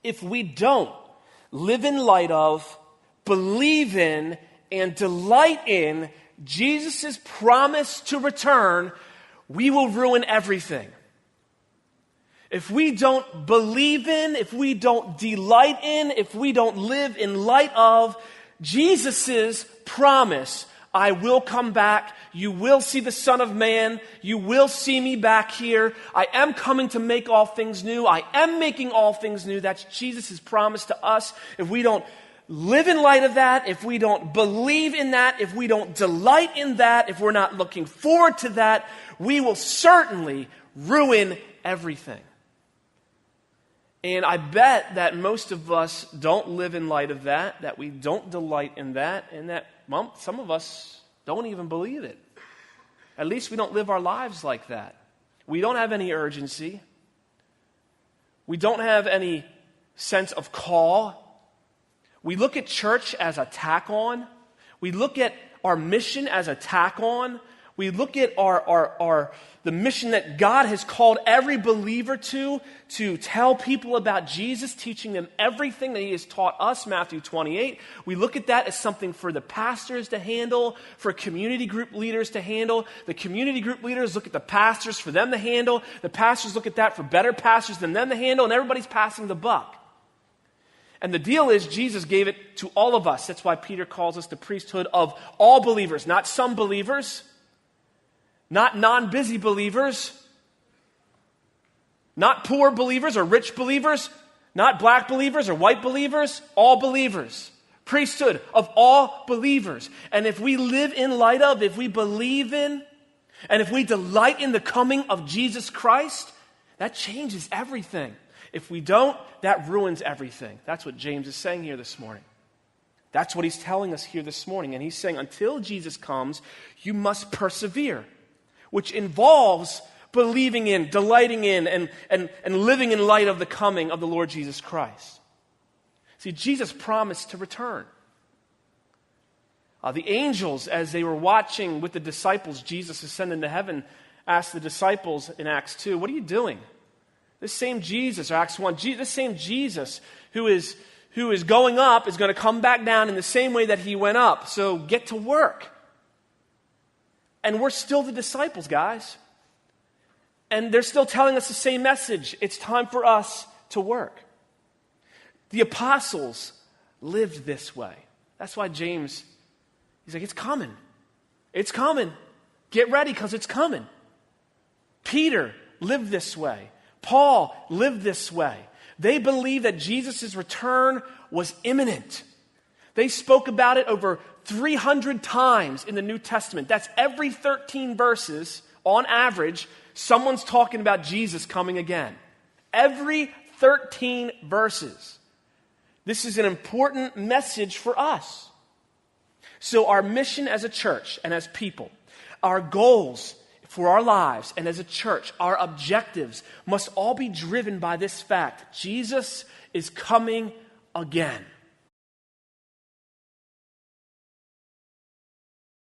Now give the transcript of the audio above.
if we don't live in light of, believe in, and delight in Jesus' promise to return, we will ruin everything. If we don't believe in, if we don't delight in, if we don't live in light of Jesus' promise, I will come back, you will see the Son of Man, you will see me back here, I am coming to make all things new, I am making all things new, that's Jesus' promise to us. If we don't live in light of that, if we don't believe in that, if we don't delight in that, if we're not looking forward to that, we will certainly ruin everything. And I bet that most of us don't live in light of that we don't delight in that, and that some of us don't even believe it. At least we don't live our lives like that. We don't have any urgency. We don't have any sense of call. We look at church as a tack on. We look at our mission as a tack on. We look at the mission that God has called every believer to tell people about Jesus, teaching them everything that he has taught us, Matthew 28. We look at that as something for the pastors to handle, for community group leaders to handle. The community group leaders look at the pastors for them to handle. The pastors look at that for better pastors than them to handle, and everybody's passing the buck. And the deal is Jesus gave it to all of us. That's why Peter calls us the priesthood of all believers, not some believers, not non-busy believers, not poor believers or rich believers, not black believers or white believers, all believers. Priesthood of all believers. And if we live in light of, if we believe in, and if we delight in the coming of Jesus Christ, that changes everything. If we don't, that ruins everything. That's what James is saying here this morning. That's what he's telling us here this morning. And he's saying, until Jesus comes, you must persevere, which involves believing in, delighting in, and living in light of the coming of the Lord Jesus Christ. See, Jesus promised to return. The angels, as they were watching with the disciples, Jesus ascended into heaven, asked the disciples in Acts 2, what are you doing? This same Jesus, or Acts 1, this same Jesus who is going up is going to come back down in the same way that he went up. So get to work. And we're still the disciples, guys. And they're still telling us the same message. It's time for us to work. The apostles lived this way. That's why James, he's like, it's coming. It's coming. Get ready because it's coming. Peter lived this way. Paul lived this way. They believed that Jesus' return was imminent. They spoke about it over 300 times in the New Testament. That's every 13 verses, on average, someone's talking about Jesus coming again. Every 13 verses. This is an important message for us. So our mission as a church and as people, our goals for our lives and as a church, our objectives must all be driven by this fact. Jesus is coming again.